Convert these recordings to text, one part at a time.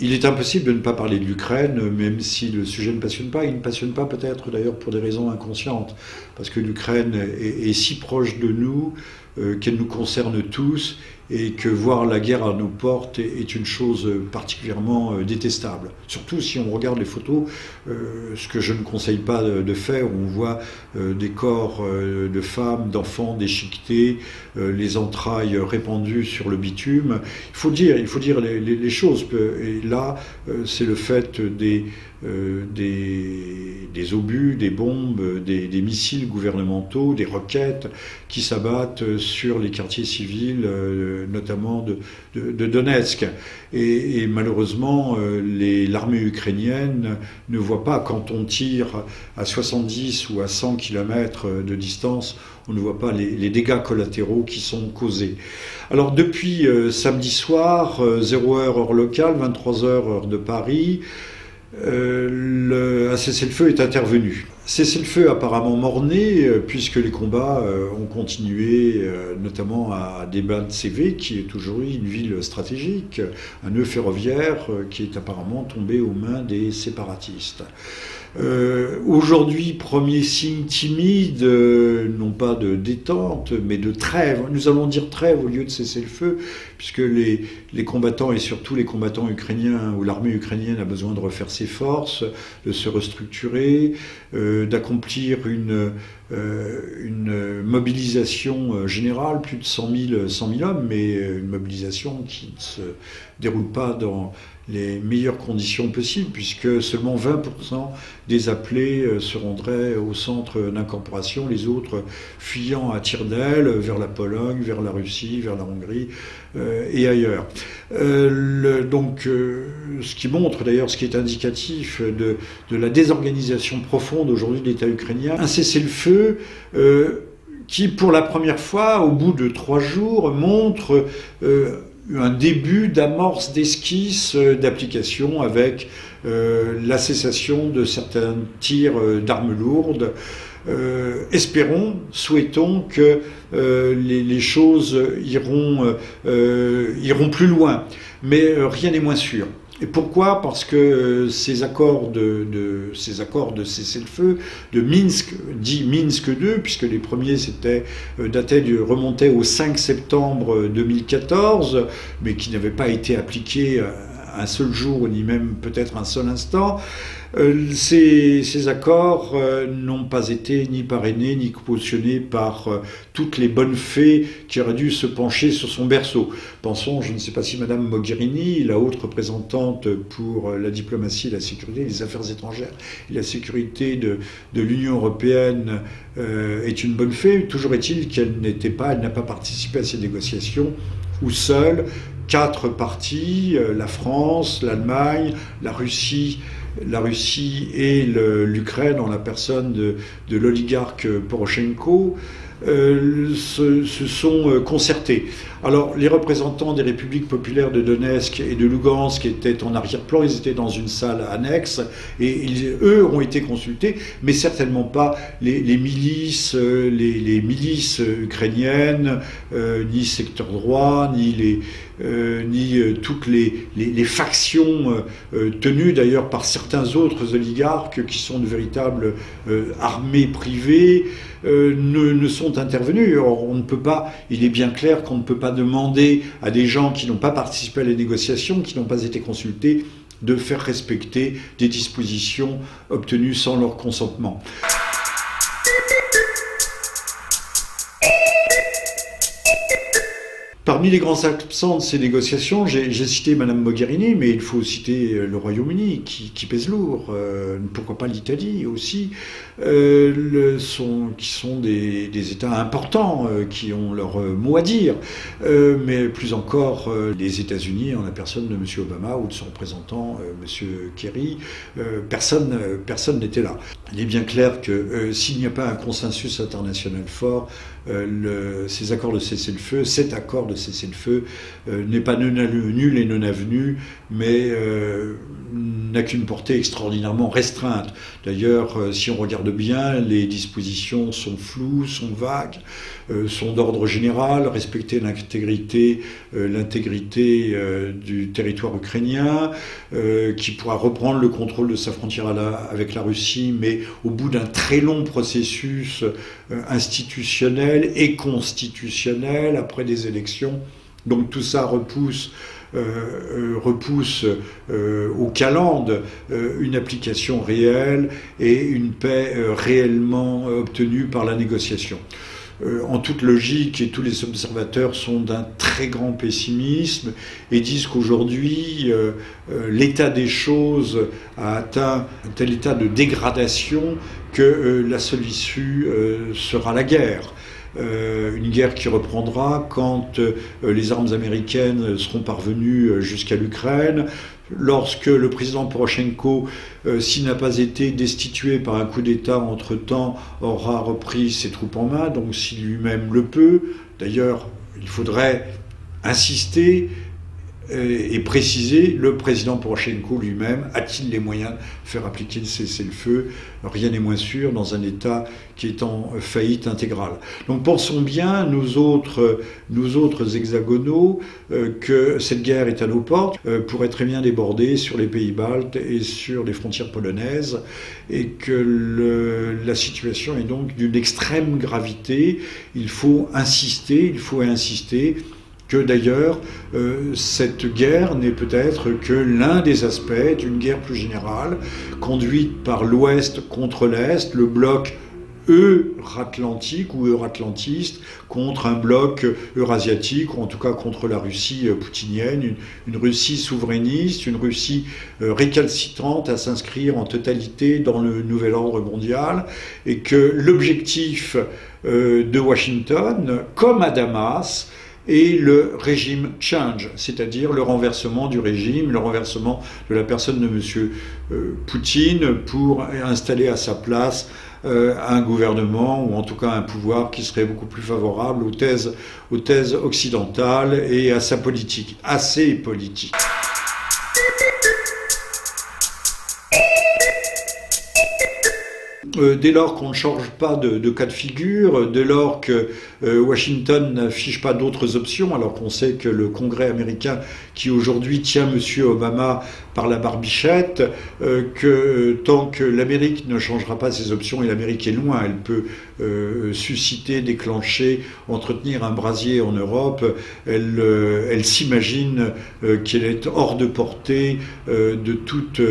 Il est impossible de ne pas parler de l'Ukraine, même si le sujet ne passionne pas. Il ne passionne pas peut-être d'ailleurs pour des raisons inconscientes, parce que l'Ukraine est si proche de nous qu'elle nous concerne tous, et que voir la guerre à nos portes est une chose particulièrement détestable. Surtout si on regarde les photos, ce que je ne conseille pas de faire, où on voit des corps de femmes, d'enfants déchiquetés, les entrailles répandues sur le bitume. Il faut dire les choses. Et là, c'est le fait des obus, des bombes, des missiles gouvernementaux, des roquettes qui s'abattent sur les quartiers civils, notamment de Donetsk. Et malheureusement, l'armée ukrainienne ne voit pas, quand on tire à 70 ou à 100 km de distance, on ne voit pas les dégâts collatéraux qui sont causés. Alors depuis samedi soir, 0 heure locale, 23 heure de Paris, un cessez-le-feu est intervenu. Cessez-le-feu apparemment morné, puisque les combats ont continué, notamment à Debaltseve, qui est aujourd'hui une ville stratégique, un nœud ferroviaire qui est apparemment tombé aux mains des séparatistes. Aujourd'hui, premier signe timide, non pas de détente, mais de trêve. Nous allons dire trêve au lieu de cessez-le-feu, puisque les combattants, et surtout les combattants ukrainiens, ou l'armée ukrainienne a besoin de refaire ses forces, de se restructurer, d'accomplir une mobilisation générale, plus de 100 000 hommes, mais une mobilisation qui ne se déroule pas dans les meilleures conditions possibles, puisque seulement 20% des appelés se rendraient au centre d'incorporation, les autres fuyant à tire d'aile vers la Pologne, vers la Russie, vers la Hongrie et ailleurs. Donc, ce qui montre d'ailleurs, ce qui est indicatif de la désorganisation profonde aujourd'hui de l'État ukrainien, un cessez-le-feu qui, pour la première fois, au bout de 3 jours, montre un début d'amorce, d'esquisse, d'application avec la cessation de certains tirs d'armes lourdes. Espérons, souhaitons que les choses iront plus loin, mais rien n'est moins sûr. Et pourquoi? Parce que ces accords de cessez-le-feu de Minsk, dit Minsk II, puisque les premiers remontaient au 5 septembre 2014, mais qui n'avaient pas été appliqués un seul jour, ni même peut-être un seul instant. Ces accords n'ont pas été ni parrainés ni cautionnés par toutes les bonnes fées qui auraient dû se pencher sur son berceau. Pensons, je ne sais pas si Madame Mogherini, la haute représentante pour la diplomatie, la sécurité, les affaires étrangères et la sécurité de l'Union européenne est une bonne fée. Toujours est-il qu'elle n'a pas participé à ces négociations où seules 4 parties, la France, l'Allemagne, la Russie et l'Ukraine, en la personne de l'oligarque Poroshenko, se sont concertés. Alors, les représentants des républiques populaires de Donetsk et de Lugansk étaient en arrière-plan, ils étaient dans une salle annexe, et eux ont été consultés, mais certainement pas les milices, les milices ukrainiennes, ni secteur droit, ni toutes les factions tenues d'ailleurs par certains autres oligarques qui sont de véritables armées privées, ne sont intervenus. Or, on ne peut pas, il est bien clair qu'on ne peut pas demander à des gens qui n'ont pas participé à les négociations, qui n'ont pas été consultés, de faire respecter des dispositions obtenues sans leur consentement. Parmi les grands absents de ces négociations, j'ai cité Madame Mogherini, mais il faut citer le Royaume-Uni, qui pèse lourd, pourquoi pas l'Italie aussi, qui sont des États importants, qui ont leur mot à dire, mais plus encore les États-Unis, en la personne de M. Obama ou de son représentant, M. Kerry, personne n'était là. Il est bien clair que s'il n'y a pas un consensus international fort, ces accords de cessez-le-feu, cet accord de le cessez-le-feu n'est pas nul et non avenu, mais n'a qu'une portée extraordinairement restreinte. D'ailleurs, si on regarde bien, les dispositions sont floues, sont vagues, sont d'ordre général, respecter l'intégrité du territoire ukrainien, qui pourra reprendre le contrôle de sa frontière avec la Russie, mais au bout d'un très long processus institutionnel et constitutionnel après des élections. Donc tout ça repousse aux calendes une application réelle et une paix réellement obtenue par la négociation. En toute logique, et tous les observateurs sont d'un très grand pessimisme et disent qu'aujourd'hui, l'état des choses a atteint un tel état de dégradation que la seule issue sera la guerre. Une guerre qui reprendra quand les armes américaines seront parvenues jusqu'à l'Ukraine, lorsque le président Porochenko, s'il n'a pas été destitué par un coup d'État entre-temps, aura repris ses troupes en main, donc si lui-même le peut. D'ailleurs, il faudrait insister et préciser, le président Porochenko lui-même a-t-il les moyens de faire appliquer le cessez-le-feu? Rien n'est moins sûr dans un État qui est en faillite intégrale. Donc pensons bien, nous autres hexagonaux, que cette guerre est à nos portes, pourrait très bien déborder sur les pays baltes et sur les frontières polonaises, et que la situation est donc d'une extrême gravité. Il faut insister, que d'ailleurs cette guerre n'est peut-être que l'un des aspects d'une guerre plus générale, conduite par l'Ouest contre l'Est, le bloc euratlantique ou euratlantiste contre un bloc eurasiatique, ou en tout cas contre la Russie poutinienne, une Russie souverainiste, une Russie récalcitrante à s'inscrire en totalité dans le nouvel ordre mondial, et que l'objectif de Washington, comme à Damas, et le régime change, c'est-à-dire le renversement du régime, le renversement de la personne de M. Poutine pour installer à sa place un gouvernement, ou en tout cas un pouvoir qui serait beaucoup plus favorable aux thèses occidentales et à sa politique, assez politique. Dès lors qu'on ne change pas de cas de figure, dès lors que Washington n'affiche pas d'autres options, alors qu'on sait que le Congrès américain, qui aujourd'hui tient M. Obama par la barbichette, que tant que l'Amérique ne changera pas ses options, et l'Amérique est loin, elle peut susciter, déclencher, entretenir un brasier en Europe, elle s'imagine qu'elle est hors de portée de toute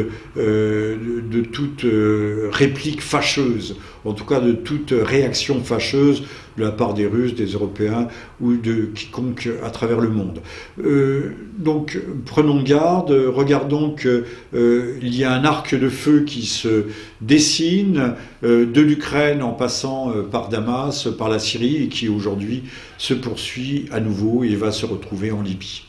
réplique fâcheuse, en tout cas de toute réaction fâcheuse de la part des Russes, des Européens ou de quiconque à travers le monde. Donc prenons garde, regardons qu'il y a un arc de feu qui se dessine de l'Ukraine en passant par Damas, par la Syrie, et qui aujourd'hui se poursuit à nouveau et va se retrouver en Libye.